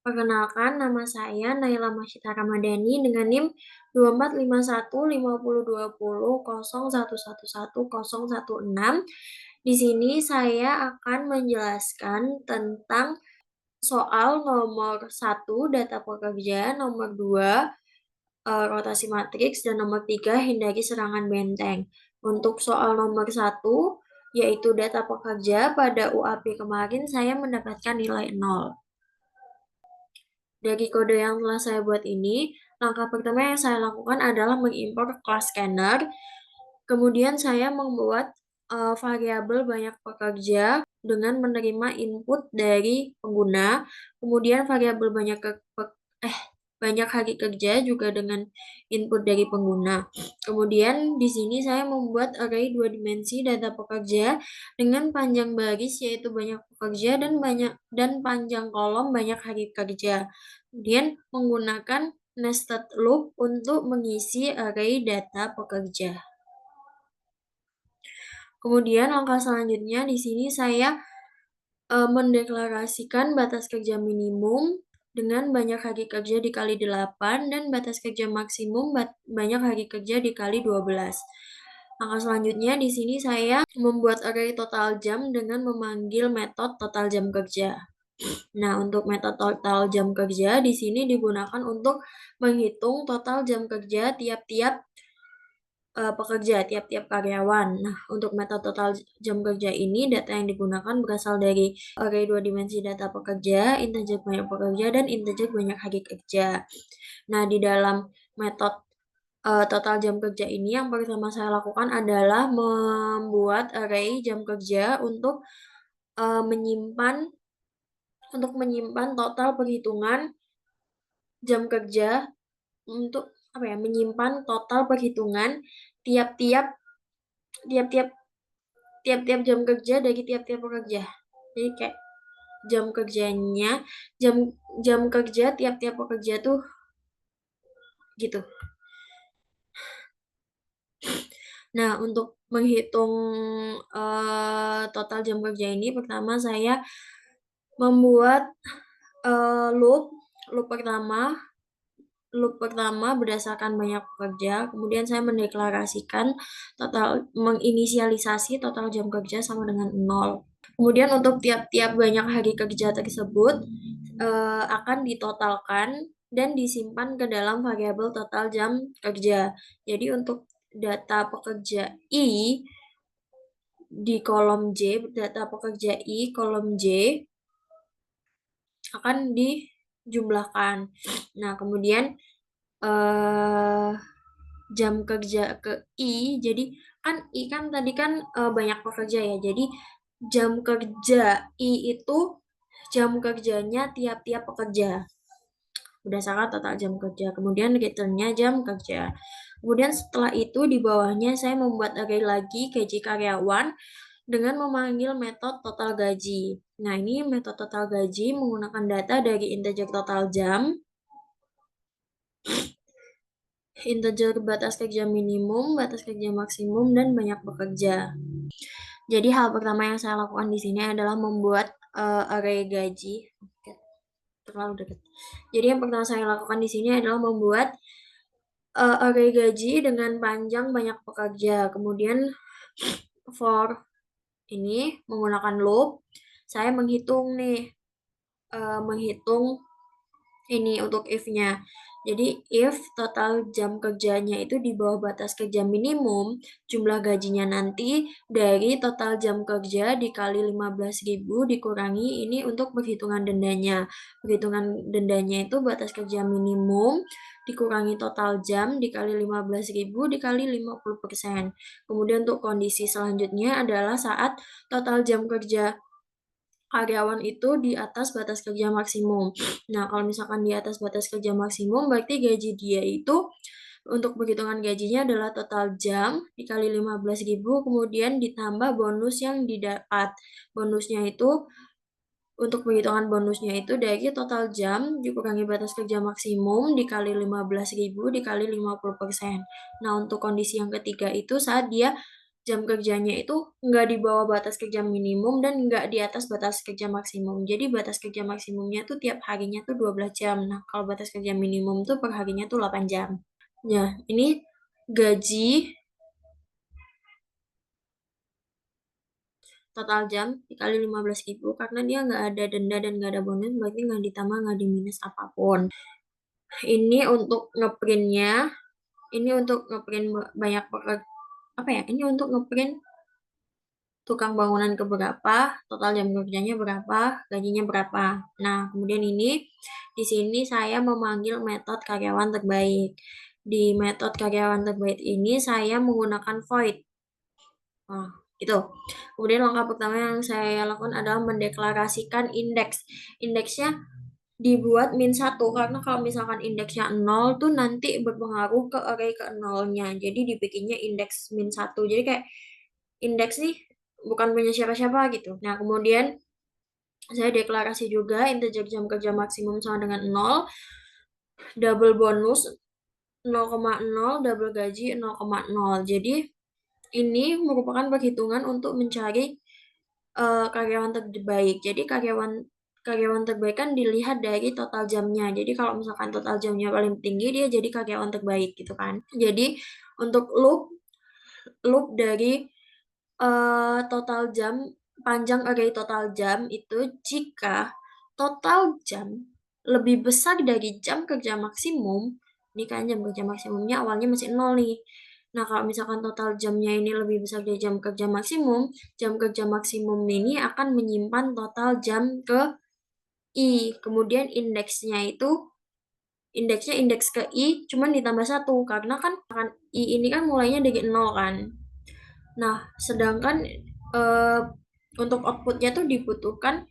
Perkenalkan, nama saya Naila Masyita Ramadhani dengan NIM 2451502001111016. Di sini saya akan menjelaskan tentang soal nomor 1 data pekerja, nomor 2 rotasi matriks, dan nomor 3 hindari serangan benteng. Untuk soal nomor 1, yaitu data pekerja, pada UAP kemarin saya mendapatkan nilai 0. Dari kode yang telah saya buat ini, langkah pertama yang saya lakukan adalah mengimpor kelas scanner. Kemudian saya membuat variabel banyak pekerja dengan menerima input dari pengguna. Kemudian variabel banyak hari kerja juga dengan input dari pengguna. Kemudian di sini saya membuat array 2 dimensi data pekerja dengan panjang baris yaitu banyak pekerja dan panjang kolom banyak hari kerja. Kemudian menggunakan nested loop untuk mengisi array data pekerja. Kemudian langkah selanjutnya di sini saya mendeklarasikan batas kerja minimum dengan banyak hari kerja dikali 8 dan batas kerja maksimum banyak hari kerja dikali 12. Langkah selanjutnya di sini saya membuat array total jam dengan memanggil metode total jam kerja. Nah, untuk metode total jam kerja di sini digunakan untuk menghitung total jam kerja tiap-tiap pekerja, tiap-tiap karyawan. Nah, untuk metode total jam kerja ini, data yang digunakan berasal dari array 2 dimensi data pekerja, integer banyak pekerja, dan integer banyak hari kerja. Nah, di dalam metode total jam kerja ini, yang pertama saya lakukan adalah membuat array jam kerja untuk menyimpan total perhitungan jam kerja untuk menyimpan total perhitungan tiap-tiap tiap-tiap tiap-tiap jam kerja dari tiap-tiap pekerja. Jadi kayak jam kerjanya, jam jam kerja tiap-tiap pekerja tuh gitu. Nah, untuk menghitung total jam kerja ini, pertama saya membuat loop pertama berdasarkan banyak pekerja, kemudian saya menginisialisasi total jam kerja sama dengan 0. Kemudian untuk tiap-tiap banyak hari kerja tersebut akan ditotalkan dan disimpan ke dalam variabel total jam kerja. Jadi untuk data pekerja I di kolom J, data pekerja I kolom J akan dijumlahkan. Nah, kemudian jam kerja ke I, jadi kan I kan tadi kan banyak pekerja ya, jadi jam kerja I itu jam kerjanya tiap-tiap pekerja berdasarkan total jam kerja, kemudian returnnya jam kerja. Kemudian setelah itu di bawahnya saya membuat array lagi gaji karyawan dengan memanggil metode total gaji. Nah, ini metode total gaji menggunakan data dari integer total jam, integer batas kerja minimum, batas kerja maksimum, dan banyak bekerja. Jadi hal pertama yang saya lakukan di sini adalah membuat array gaji. Terlalu dekat. Jadi yang pertama saya lakukan di sini adalah membuat array gaji dengan panjang banyak pekerja. Kemudian for ini menggunakan loop, saya menghitung ini untuk if-nya. Jadi if total jam kerjanya itu di bawah batas kerja minimum, jumlah gajinya nanti dari total jam kerja dikali 15.000 dikurangi ini untuk perhitungan dendanya. Perhitungan dendanya itu batas kerja minimum dikurangi total jam dikali 15.000 dikali 50%. Kemudian untuk kondisi selanjutnya adalah saat total jam kerja karyawan itu di atas batas kerja maksimum. Nah, kalau misalkan di atas batas kerja maksimum, berarti gaji dia itu untuk perhitungan gajinya adalah total jam dikali 15.000, kemudian ditambah bonus yang didapat. Bonusnya itu, untuk perhitungan bonusnya itu dari total jam dikurangi batas kerja maksimum dikali 15.000 dikali 50%. Nah, untuk kondisi yang ketiga itu saat dia jam kerjanya itu nggak di bawah batas kerja minimum dan nggak di atas batas kerja maksimum. Jadi batas kerja maksimumnya tuh tiap harinya tuh 12 jam. Nah, kalau batas kerja minimum tuh per harinya tuh 8 jam. Nah, ini gaji total jam dikali 15.000 karena dia nggak ada denda dan nggak ada bonus, berarti nggak ditambah, nggak di minus apapun. Ini untuk ngeprintnya, ini untuk ngeprint banyak apa ya? Ini untuk ngeprint tukang bangunan ke berapa, total jam kerjanya berapa, gajinya berapa. Nah, kemudian ini di sini saya memanggil metode karyawan terbaik. Di metode karyawan terbaik ini saya menggunakan void. Nah, itu. Kemudian langkah pertama yang saya lakukan adalah mendeklarasikan indeks. Indeksnya dibuat -1 karena kalau misalkan indeksnya 0 tuh nanti berpengaruh ke array ke nolnya. Jadi dibikinnya indeks -1. Jadi kayak indeks nih bukan punya siapa-siapa gitu. Nah, kemudian saya deklarasi juga integer jam kerja maksimum sama dengan 0, double bonus 0,0, double gaji 0,0. Jadi ini merupakan perhitungan untuk mencari karyawan terbaik. Jadi karyawan karyawan terbaik kan dilihat dari total jamnya. Jadi kalau misalkan total jamnya paling tinggi dia jadi karyawan terbaik gitu kan. Jadi untuk loop loop dari total jam panjang array total jam itu jika total jam lebih besar dari jam kerja maksimum, ini kan jam kerja maksimumnya awalnya masih 0 nih. Nah, kalau misalkan total jamnya ini lebih besar dari jam kerja maksimum ini akan menyimpan total jam ke I. Kemudian indeksnya indeks ke I cuman ditambah 1 karena kan I ini kan mulainya dari 0 kan. Nah, sedangkan eh, untuk outputnya tuh dibutuhkan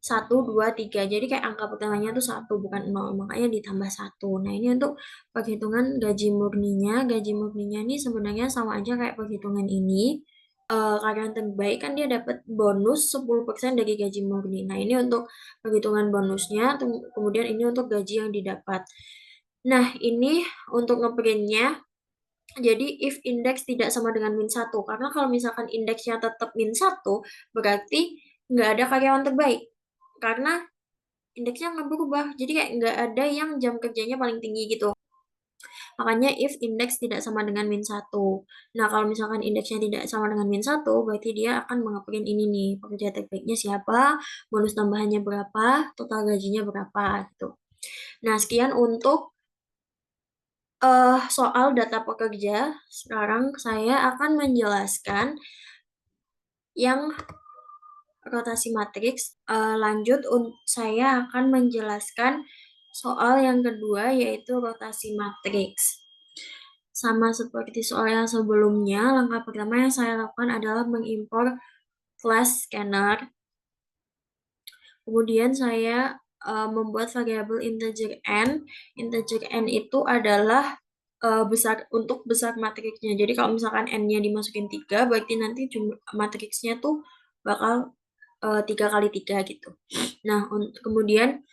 1, 2, 3. Jadi kayak angka pertamanya tuh 1 bukan 0, makanya ditambah 1. Nah, ini untuk perhitungan gaji murninya. Gaji murninya ini sebenarnya sama aja kayak perhitungan ini. Karyawan terbaik kan dia dapat bonus 10% dari gaji murni. Nah, ini untuk perhitungan bonusnya, kemudian ini untuk gaji yang didapat. Nah, ini untuk ngeprintnya jadi if indeks tidak sama dengan -1 karena kalau misalkan indeksnya tetap -1 berarti nggak ada karyawan terbaik karena indeksnya nggak berubah jadi kayak nggak ada yang jam kerjanya paling tinggi gitu. Makanya if indeks tidak sama dengan -1. Nah, kalau misalkan indeksnya tidak sama dengan -1 berarti dia akan mengeprint ini nih, pekerja terbaiknya siapa, bonus tambahannya berapa, total gajinya berapa gitu. Nah, sekian untuk soal data pekerja. Sekarang saya akan menjelaskan yang rotasi matriks. Lanjut, saya akan menjelaskan soal yang kedua yaitu rotasi matriks. Sama seperti soal yang sebelumnya, langkah pertama yang saya lakukan adalah mengimpor flash scanner. Kemudian saya membuat variabel integer n. Integer n itu adalah besar matriksnya. Jadi kalau misalkan n-nya dimasukin 3, berarti nanti matriksnya tuh bakal 3 kali 3 gitu. Nah, kemudian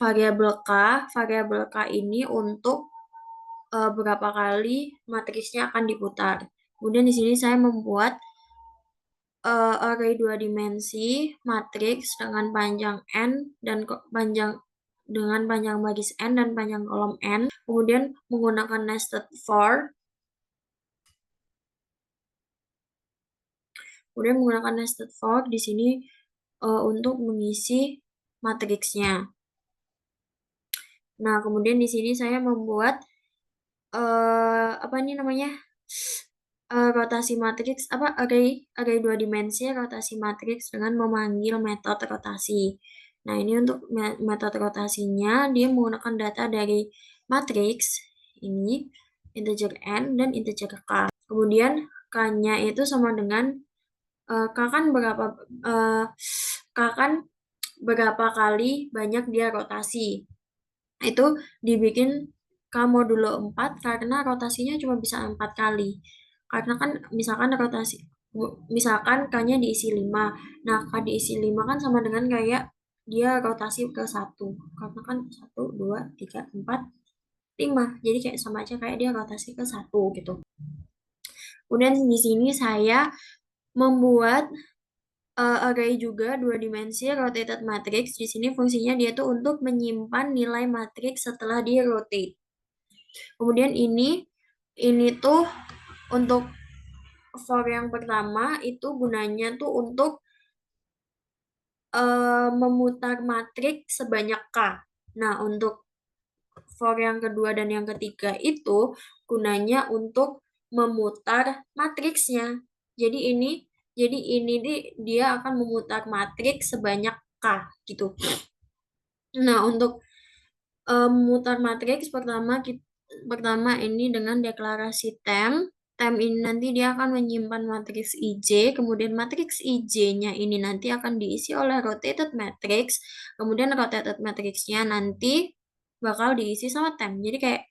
variabel K ini untuk berapa kali matriksnya akan diputar. Kemudian di sini saya membuat array 2 dimensi matriks dengan panjang n dan panjang baris n dan panjang kolom n. Kemudian menggunakan nested for. Kemudian menggunakan nested for di sini untuk mengisi matriksnya. Nah, kemudian di sini saya membuat apa ini namanya? Rotasi matriks array 2 dimensi rotasi matriks dengan memanggil metode rotasi. Nah, ini untuk metode rotasinya dia menggunakan data dari matriks ini integer n dan integer k. Kemudian k-nya itu sama dengan K kan berapa kali banyak dia rotasi. Itu dibikin K modulo 4 karena rotasinya cuma bisa 4 kali. Karena kan misalkan K-nya diisi 5. Nah, K diisi 5 kan sama dengan kayak dia rotasi ke 1. Karena kan 1, 2, 3, 4, 5. Jadi kayak sama aja kayak dia rotasi ke 1 gitu. Kemudian di sini saya membuat array juga dua dimensi rotated matrix. Di sini fungsinya dia tuh untuk menyimpan nilai matriks setelah di rotate. Kemudian ini tuh untuk for yang pertama itu gunanya tuh untuk memutar matriks sebanyak K. Nah, untuk for yang kedua dan yang ketiga itu gunanya untuk memutar matriksnya. Jadi ini dia akan memutar matriks sebanyak K gitu. Nah, untuk memutar matriks pertama ini dengan deklarasi temp. Temp ini nanti dia akan menyimpan matriks IJ, kemudian matriks IJ-nya ini nanti akan diisi oleh rotated matrix, kemudian rotated matrix-nya nanti bakal diisi sama temp. Jadi kayak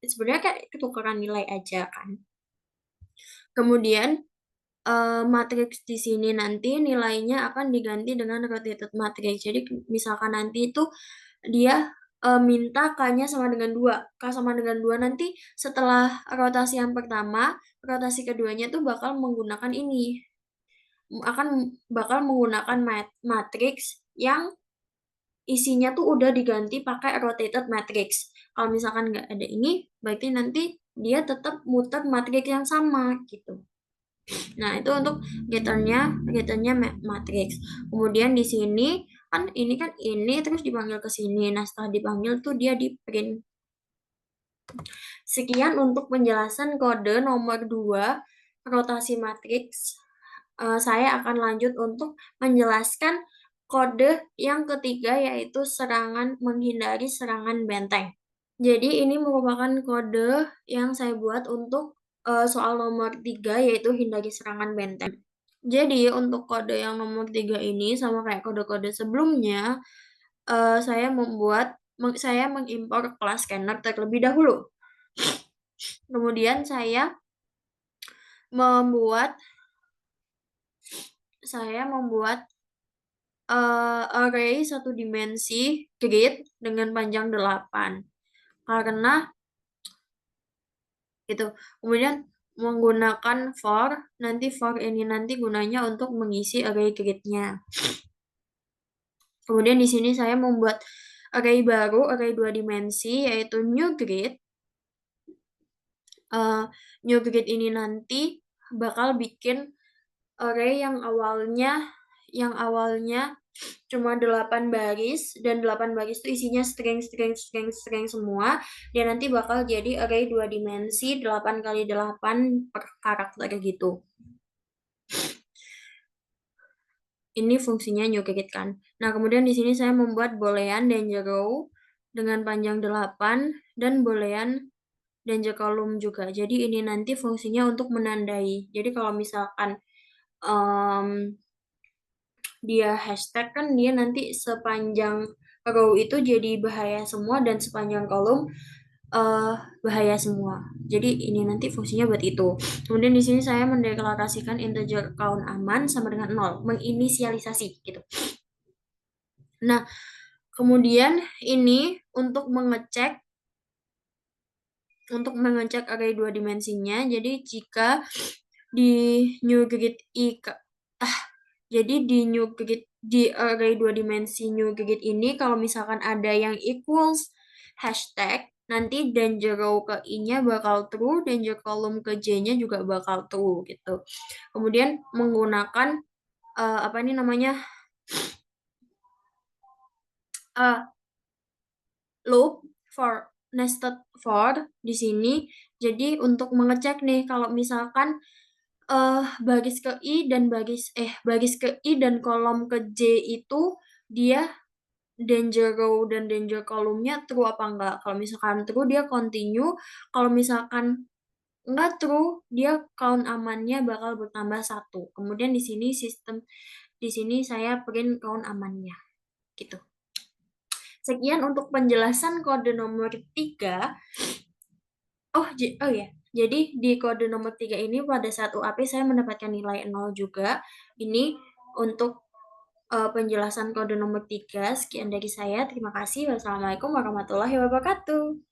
sebenarnya kayak ketukaran nilai aja kan. Kemudian matriks di sini nanti nilainya akan diganti dengan rotated matrix. Jadi misalkan nanti itu dia minta K-nya sama dengan 2. K sama dengan 2 nanti setelah rotasi yang pertama, rotasi keduanya tuh bakal menggunakan ini. Bakal menggunakan matriks yang isinya tuh udah diganti pakai rotated matrix. Kalau misalkan nggak ada ini, berarti nanti dia tetap muter matriks yang sama gitu. Nah, itu untuk getternya matrix. Kemudian di sini kan ini terus dipanggil ke sini. Nah, setelah dipanggil tuh dia di print. Sekian untuk penjelasan kode nomor 2 rotasi matriks. Saya akan lanjut untuk menjelaskan kode yang ketiga yaitu menghindari serangan benteng. Jadi ini merupakan kode yang saya buat untuk soal nomor 3 yaitu hindari serangan benteng. Jadi untuk kode yang nomor 3 ini sama kayak kode-kode sebelumnya, saya mengimpor kelas scanner terlebih dahulu. Kemudian membuat array satu dimensi grid dengan panjang 8. Karena gitu. Kemudian menggunakan for ini nanti gunanya untuk mengisi array grid-nya. Kemudian di sini saya membuat array baru, array 2 dimensi yaitu new grid. New grid ini nanti bakal bikin array yang awalnya cuma 8 baris dan 8 baris itu isinya string semua. Dan nanti bakal jadi array 2 dimensi 8 kali 8 per karakter gitu. Ini fungsinya new grid kan. Nah, kemudian di sini saya membuat boolean danger row dengan panjang 8 dan boolean danger column juga. Jadi ini nanti fungsinya untuk menandai. Jadi kalau misalkan dia hashtag kan dia nanti sepanjang row itu jadi bahaya semua dan sepanjang kolom bahaya semua. Jadi ini nanti fungsinya buat itu. Kemudian di sini saya mendeklarasikan integer count aman sama dengan 0, menginisialisasi gitu. Nah, kemudian ini untuk mengecek array 2 dimensinya. Jadi jika di new grid jadi di array 2 dimensi new grid ini kalau misalkan ada yang equals hashtag, nanti danger row ke i-nya bakal true, danger column ke j-nya juga bakal true gitu. Kemudian menggunakan apa ini namanya loop for nested for di sini. Jadi untuk mengecek nih kalau misalkan baris ke i dan baris ke i dan kolom ke j itu dia danger row dan danger column-nya true apa enggak. Kalau misalkan true dia continue, kalau misalkan enggak true dia count amannya bakal bertambah 1. Kemudian di sini saya print count amannya gitu. Sekian untuk penjelasan kode nomor 3. Oh ya. Jadi di kode nomor 3 ini pada saat UAP saya mendapatkan nilai 0 juga. Ini untuk penjelasan kode nomor 3. Sekian dari saya. Terima kasih. Wassalamualaikum warahmatullahi wabarakatuh.